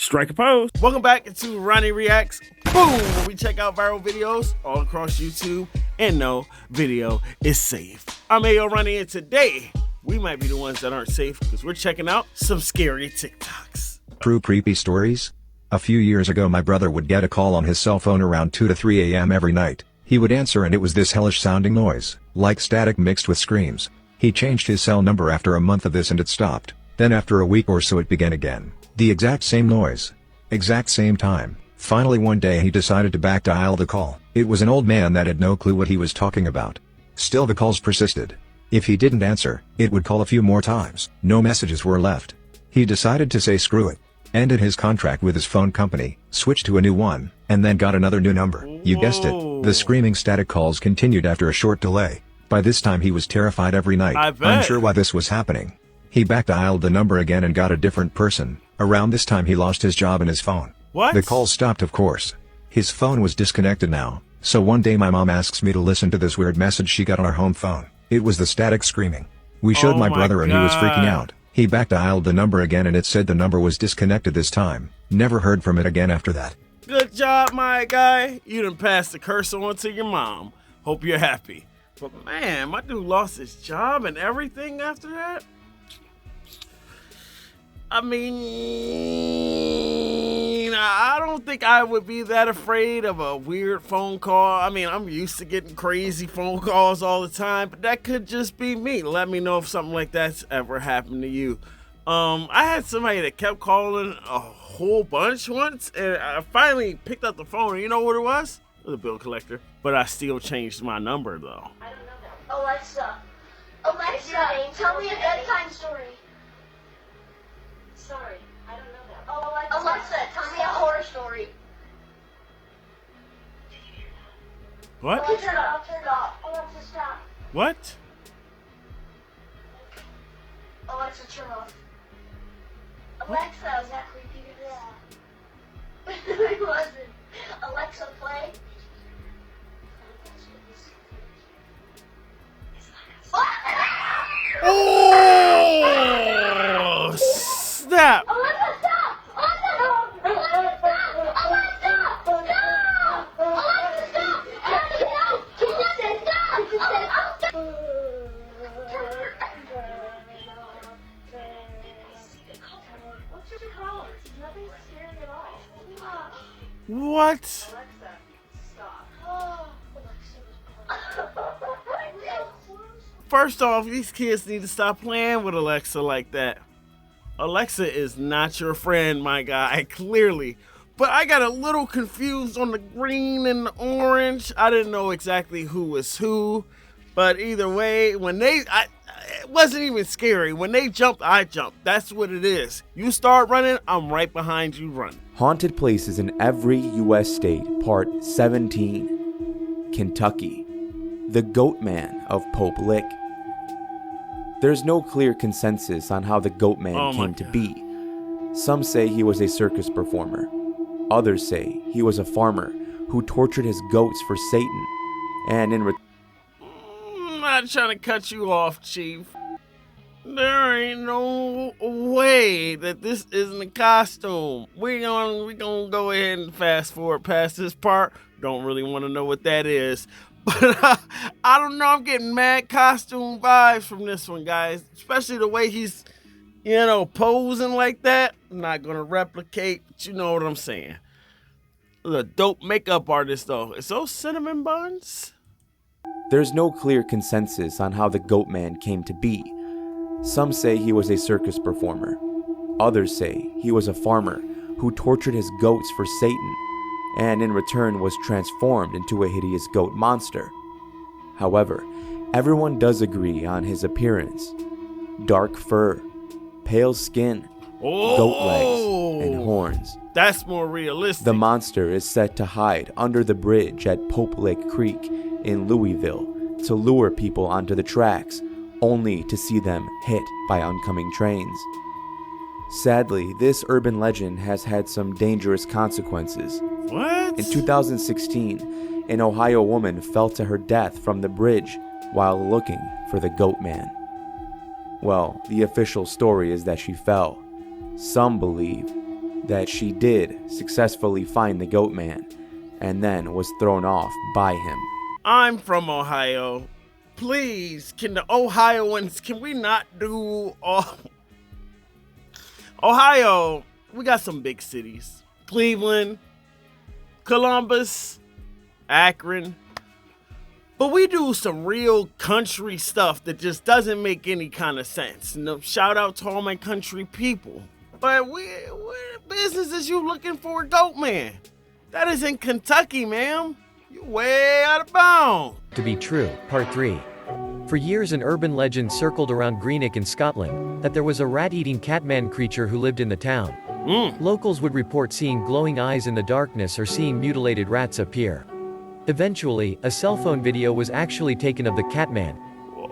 Strike a pose. Welcome back to Ronnie Reacts. Boom! Where we check out viral videos all across YouTube, and no video is safe. I'm AyoRonnie, and today we might be the ones that aren't safe because we're checking out some scary TikToks. True creepy stories? A few years ago my brother would get a call on his cell phone around 2 to 3 a.m. every night. He would answer and it was this hellish sounding noise, like static mixed with screams. He changed his cell number after a month of this and it stopped. Then after a week or so it began again. The exact same noise. Exact same time. Finally one day he decided to back dial the call. It was an old man that had no clue what he was talking about. Still the calls persisted. If he didn't answer, it would call a few more times. No messages were left. He decided to say screw it. Ended his contract with his phone company, switched to a new one, and then got another new number. You guessed it, the screaming static calls continued after a short delay. By this time he was terrified every night. Unsure why this was happening. He back-dialed the number again and got a different person. Around this time he lost his job and his phone. What? The calls stopped of course. His phone was disconnected now, so one day my mom asks me to listen to this weird message she got on her home phone. It was the static screaming. We showed my brother and he was freaking out. He back-dialed the number again and it said the number was disconnected this time. Never heard from it again after that. Good job, my guy. You done passed the curse on to your mom. Hope you're happy. But man, my dude lost his job and everything after that. I mean, I don't think I would be that afraid of a weird phone call. I mean, I'm used to getting crazy phone calls all the time, but that could just be me. Let me know if something like that's ever happened to you. I had somebody that kept calling a whole bunch once, and I finally picked up the phone, and you know what it was? It was a bill collector. But I still changed my number, though. I don't know that. Alexa, tell me a bedtime story. Sorry, I don't know that. Oh, Alexa, tell me a horror story. Did you hear that? What? Alexa, turn it off. Alexa, stop. What? Alexa, turn off. Alexa, is that creepy? Yeah. It wasn't. Alexa, play. Oh! Snap! Alexa, stop! Alexa, stop! Alexa, stop! She said stop! What's your call? Nothing scary at all. What? Alexa, stop. First off, these kids need to stop playing with Alexa like that. Alexa is not your friend, my guy, clearly. But I got a little confused on the green and the orange. I didn't know exactly who was who. But either way, when it wasn't even scary. When they jumped, I jumped. That's what it is. You start running, I'm right behind you running. Haunted Places in Every U.S. State, Part 17, Kentucky. The Goat Man of Pope Lick. There's no clear consensus on how the Goat Man came to be. Some say he was a circus performer. Others say he was a farmer who tortured his goats for Satan, and in return... I'm not trying to cut you off, Chief. There ain't no way that this isn't a costume. We gonna go ahead and fast forward past this part. Don't really want to know what that is. But I don't know, I'm getting mad costume vibes from this one, guys. Especially the way he's, posing like that. I'm not going to replicate, but you know what I'm saying. The dope makeup artist, though. Is those cinnamon buns? There's no clear consensus on how the Goat Man came to be. Some say he was a circus performer. Others say he was a farmer who tortured his goats for Satan, and in return was transformed into a hideous goat monster. However, everyone does agree on his appearance. Dark fur, pale skin, goat legs, and horns. That's more realistic. The monster is said to hide under the bridge at Pope Lick Creek in Louisville to lure people onto the tracks, only to see them hit by oncoming trains. Sadly, this urban legend has had some dangerous consequences. What? In 2016, an Ohio woman fell to her death from the bridge while looking for the Goat Man. Well, the official story is that she fell. Some believe that she did successfully find the goat man and then was thrown off by him. I'm from Ohio. Please, can the Ohioans, can we not do all... Ohio, we got some big cities. Cleveland, Columbus, Akron. But we do some real country stuff that just doesn't make any kind of sense. No, shout out to all my country people. But what business is you looking for a goat man? That is in Kentucky, ma'am. You way out of bounds. To be true, part 3. For years an urban legend circled around Greenock in Scotland, that there was a rat-eating catman creature who lived in the town. Locals would report seeing glowing eyes in the darkness or seeing mutilated rats appear. Eventually, a cell phone video was actually taken of the catman.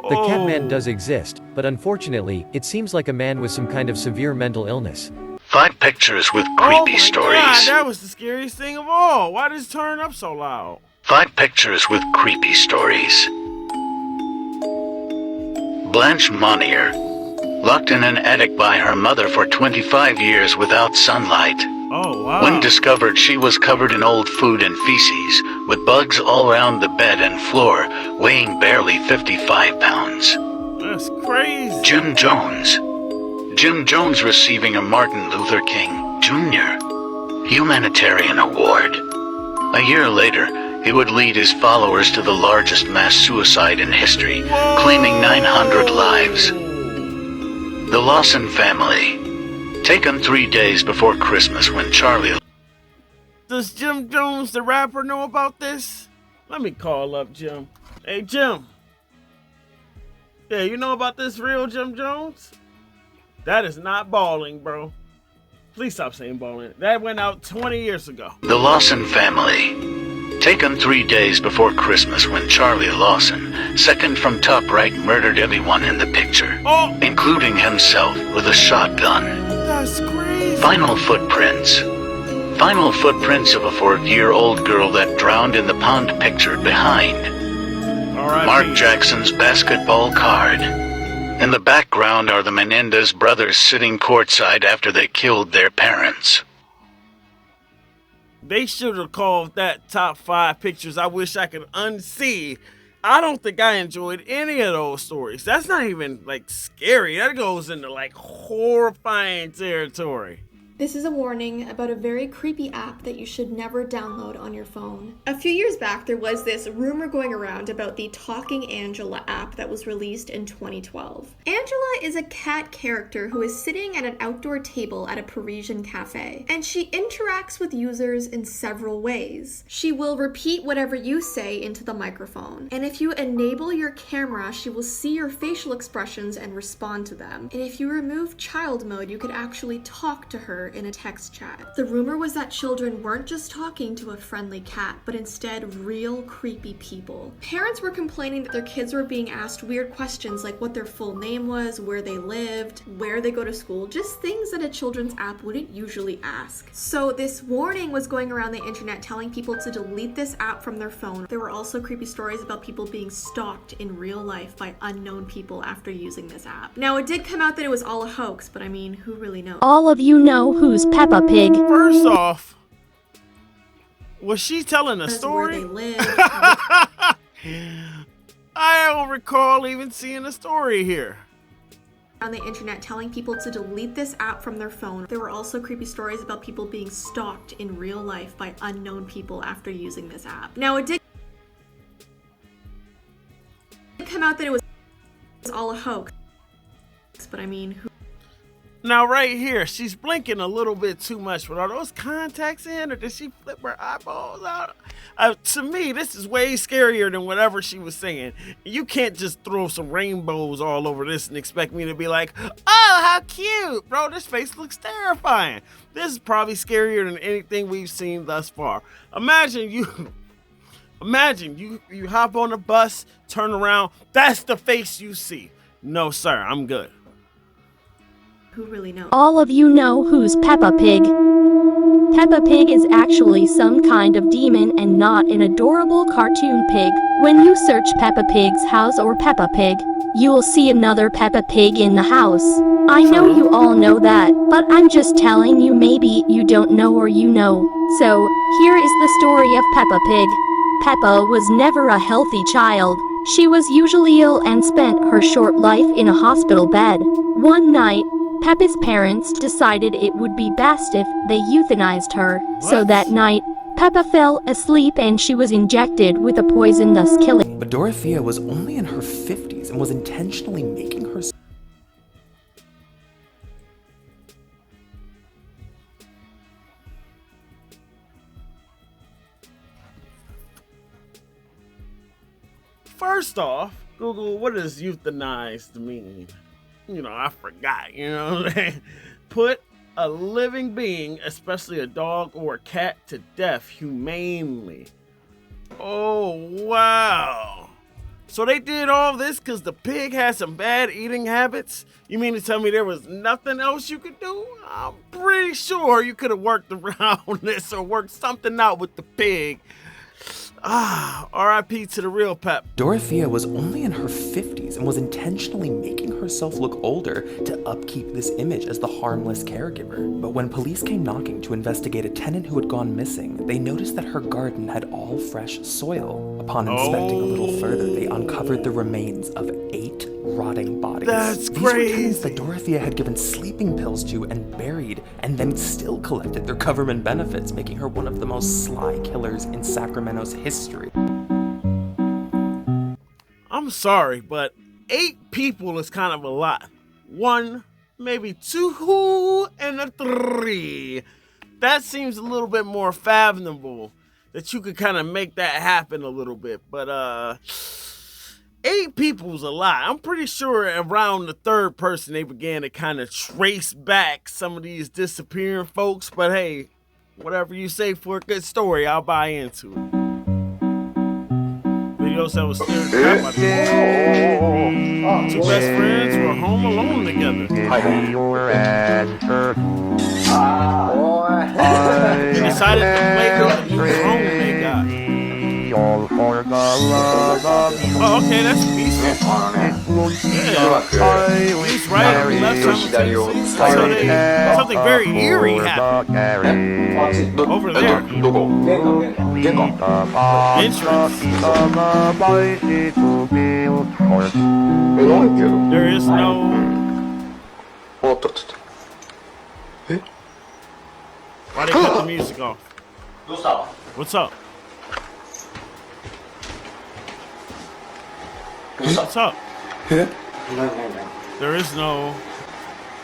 The catman does exist, but unfortunately, it seems like a man with some kind of severe mental illness. 5 pictures with creepy stories. God, that was the scariest thing of all. Why does it turn up so loud? 5 pictures with creepy stories. Blanche Monnier, locked in an attic by her mother for 25 years without sunlight. Oh, wow. When discovered, she was covered in old food and feces, with bugs all around the bed and floor, weighing barely 55 pounds. That's crazy. Jim Jones. Jim Jones receiving a Martin Luther King Jr. Humanitarian Award. A year later, he would lead his followers to the largest mass suicide in history, claiming 900 lives. The Lawson family. Taken 3 days before Christmas when Charlie... Does Jim Jones, the rapper, know about this? Let me call up Jim. Hey, Jim. Yeah, you know about this real Jim Jones? That is not balling, bro. Please stop saying balling. That went out 20 years ago. The Lawson family. Taken 3 days before Christmas when Charlie Lawson, second from top right, murdered everyone in the picture, including himself with a shotgun. That's crazy. Final footprints. Final footprints of a 4-year-old girl that drowned in the pond pictured behind. Mark Jackson's basketball card. In the background are the Menendez brothers sitting courtside after they killed their parents. They should have called that top 5 pictures I wish I could unsee. I don't think I enjoyed any of those stories. That's not even, like, scary. That goes into, like, horrifying territory. This is a warning about a very creepy app that you should never download on your phone. A few years back, there was this rumor going around about the Talking Angela app that was released in 2012. Angela is a cat character who is sitting at an outdoor table at a Parisian cafe, and she interacts with users in several ways. She will repeat whatever you say into the microphone, and if you enable your camera, she will see your facial expressions and respond to them. And if you remove child mode, you could actually talk to her in a text chat. The rumor was that children weren't just talking to a friendly cat, but instead real creepy people. Parents were complaining that their kids were being asked weird questions like what their full name was, where they lived, where they go to school, just things that a children's app wouldn't usually ask. So this warning was going around the internet telling people to delete this app from their phone. There were also creepy stories about people being stalked in real life by unknown people after using this app. Now, it did come out that it was all a hoax, but I mean, who really knows? All of you know who's Peppa Pig. First off, was she telling a story? Where they live. I don't recall even seeing a story here. On the internet telling people to delete this app from their phone. There were also creepy stories about people being stalked in real life by unknown people after using this app. Now, it did come out that it was all a hoax, but I mean, who... Now right here, she's blinking a little bit too much. But are those contacts in, or did she flip her eyeballs out? To me, this is way scarier than whatever she was saying. You can't just throw some rainbows all over this and expect me to be like, oh, how cute. Bro, this face looks terrifying. This is probably scarier than anything we've seen thus far. Imagine you hop on a bus, turn around, that's the face you see. No, sir, I'm good. Who really knows? All of you know who's Peppa Pig. Peppa Pig is actually some kind of demon and not an adorable cartoon pig, When you search Peppa Pig's house or Peppa Pig, you will see another Peppa Pig in the house. I know you all know that, but I'm just telling you, maybe you don't know or you know. So, here is the story of Peppa Pig. Peppa was never a healthy child. She was usually ill and spent her short life in a hospital bed. One night, Peppa's parents decided it would be best if they euthanized her. So that night, Peppa fell asleep and she was injected with a poison, thus killing. But Dorothea was only in her 50s and was intentionally making herself. First off, Google, what does euthanized mean? I forgot, what I'm saying? Put a living being, especially a dog or a cat, to death humanely. Oh, wow. So they did all this because the pig had some bad eating habits? You mean to tell me there was nothing else you could do? I'm pretty sure you could have worked around this or worked something out with the pig. R.I.P. to the real Pep. Dorothea was only in her 50s and was intentionally making herself look older to upkeep this image as the harmless caregiver. But when police came knocking to investigate a tenant who had gone missing, they noticed that her garden had all fresh soil. Upon inspecting a little further, they uncovered the remains of 8 rotting bodies. That's These were crazy. tenants that Dorothea had given sleeping pills to and buried, and then still collected their government benefits, making her one of the most sly killers in Sacramento's history. I'm sorry, but 8 people is kind of a lot. 1, maybe 2, and a 3. That seems a little bit more fathomable, that you could kind of make that happen a little bit. But 8 people's a lot. I'm pretty sure around the 3rd person they began to kind of trace back some of these disappearing folks. But hey, whatever you say for a good story, I'll buy into it. Videos that was stereotyped by people. 2 best friends were home alone together. They decided to play with the new phone they got. Oh, okay, that's peaceful. Yeah. He's right and left simultaneously. So something very eerie happened. Over there. Entrance. There is no... Why they cut the music off? What's up? What's up? There is no...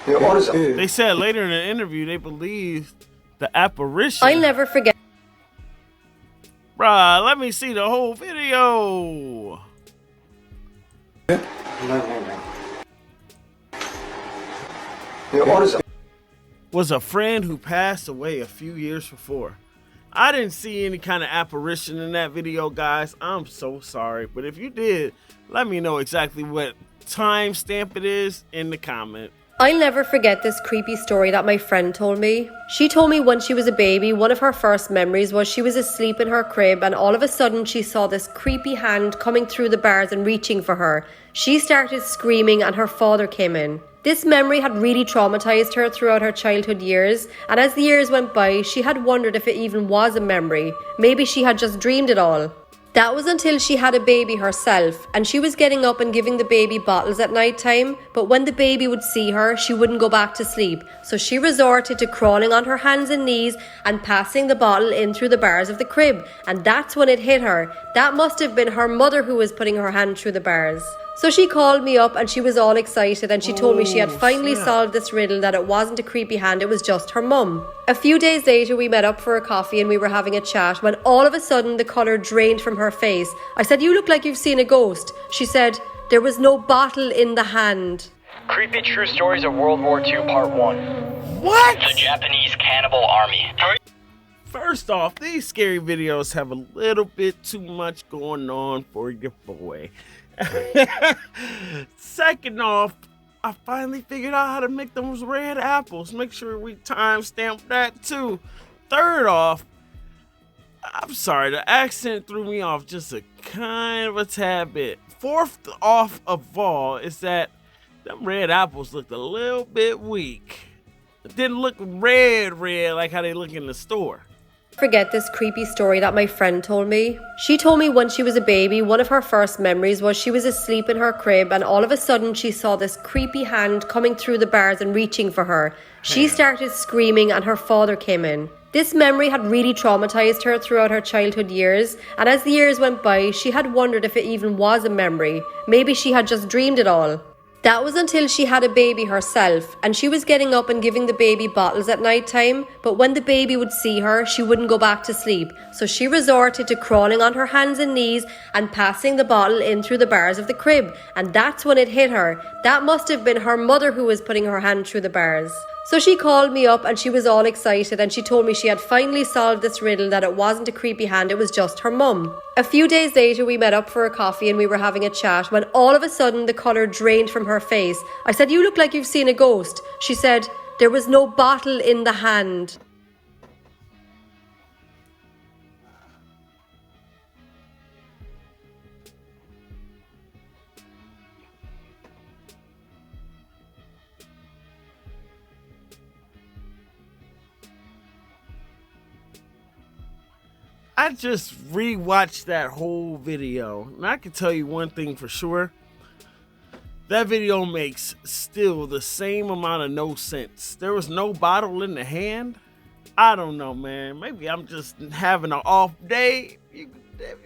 They said later in the interview they believe the apparition... I'll never forget. Bruh, let me see the whole video. Was a friend who passed away a few years before. I didn't see any kind of apparition in that video, guys. I'm so sorry. But if you did, let me know exactly what timestamp it is in the comment. I'll never forget this creepy story that my friend told me. She told me when she was a baby, one of her first memories was she was asleep in her crib and all of a sudden she saw this creepy hand coming through the bars and reaching for her. She started screaming and her father came in. This memory had really traumatized her throughout her childhood years, and as the years went by, she had wondered if it even was a memory. Maybe she had just dreamed it all. That was until she had a baby herself, and she was getting up and giving the baby bottles at night time, but when the baby would see her, she wouldn't go back to sleep. So she resorted to crawling on her hands and knees and passing the bottle in through the bars of the crib, and that's when it hit her. That must have been her mother who was putting her hand through the bars. So she called me up and she was all excited and she told me she had finally solved this riddle, that it wasn't a creepy hand, it was just her mum. A few days later we met up for a coffee and we were having a chat when all of a sudden the colour drained from her face. I said, "You look like you've seen a ghost." She said, "There was no bottle in the hand." Creepy True Stories of World War II Part 1. What? The Japanese Cannibal Army. First off, these scary videos have a little bit too much going on for your boy. Second off, I finally figured out how to make those red apples. Make sure we timestamp that too. Third off, I'm sorry, the accent threw me off just a kind of a tad bit. Fourth off of all is that them red apples looked a little bit weak. It didn't look red like how they look in the store. Forget this creepy story that my friend told me. She told me when she was a baby, one of her first memories was she was asleep in her crib and all of a sudden she saw this creepy hand coming through the bars and reaching for her. She started screaming and her father came in. This memory had really traumatized her throughout her childhood years, and as the years went by, she had wondered if it even was a memory. Maybe she had just dreamed it all. That was until she had a baby herself, and she was getting up and giving the baby bottles at night time, but when the baby would see her, she wouldn't go back to sleep. So she resorted to crawling on her hands and knees and passing the bottle in through the bars of the crib, and that's when it hit her. That must have been her mother who was putting her hand through the bars. So she called me up and she was all excited and she told me she had finally solved this riddle, that it wasn't a creepy hand, it was just her mum. A few days later we met up for a coffee and we were having a chat when all of a sudden the colour drained from her face. I said, "You look like you've seen a ghost." She said, "There was no bottle in the hand." I just rewatched that whole video, and I can tell you one thing for sure. That video makes still the same amount of no sense. There was no bottle in the hand. I don't know, man. Maybe I'm just having an off day. If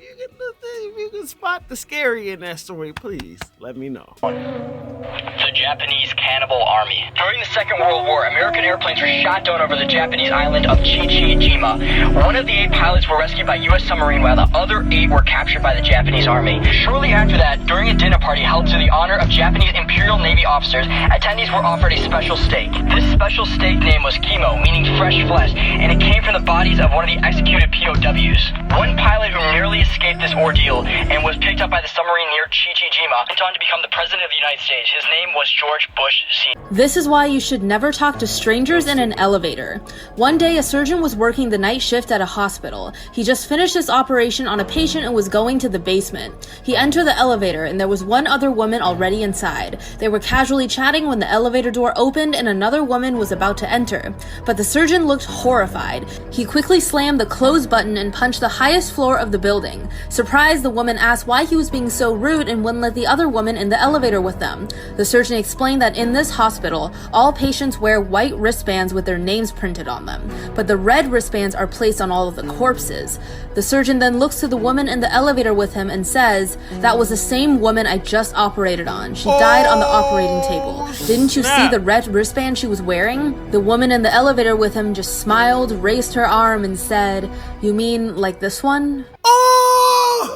you can spot the scary in that story, please let me know. The Japanese Cannibal Army. During the Second World War, American airplanes were shot down over the Japanese island of Chichi-jima. One of the 8 pilots were rescued by U.S. submarine, while the other 8 were captured by the Japanese Army. Shortly after that, during a dinner party held to the honor of Japanese Imperial Navy officers, attendees were offered a special steak. This special steak name was kimo, meaning fresh flesh, and it came from the bodies of one of the executed POWs. One pilot who narrowly escaped this ordeal and was picked up by the submarine near Chichi-jima went on to become the President of the United States. His name was George Bush Sr. This is why you should never talk to strangers in an elevator. One day, a surgeon was working the night shift at a hospital. He just finished his operation on a patient and was going to the basement. He entered the elevator and there was one other woman already inside. They were casually chatting when the elevator door opened and another woman was about to enter. But the surgeon looked horrified. He quickly slammed the close button and punched the highest floor of the building. Surprised, the woman asked why he was being so rude and wouldn't let the other woman in the elevator with them. The surgeon explained that in this hospital, all patients wear white wristbands with their names printed on them, but the red wristbands are placed on all of the corpses. The surgeon then looks to the woman in the elevator with him and says, "That was the same woman I just operated on. She died on the operating table. Didn't you see the red wristband she was wearing?" The woman in the elevator with him just smiled, raised her arm and said, "You mean like this one?" Oh!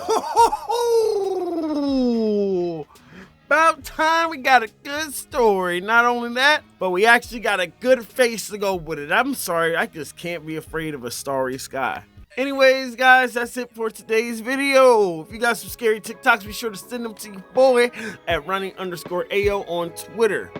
About time we got a good story. Not only that, but we actually got a good face to go with it. I'm sorry, I just can't be afraid of a starry sky. Anyways, guys, that's it for today's video. If you got some scary TikToks, be sure to send them to your boy at Ronnie_Ayo on Twitter.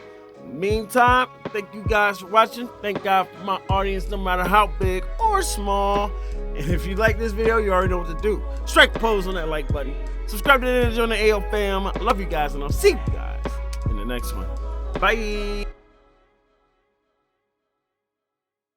Meantime, thank you guys for watching. Thank God for my audience, no matter how big or small. And if you like this video, you already know what to do. Strike the pose on that like button. Subscribe to the AyoFam. I love you guys, and I'll see you guys in the next one. Bye.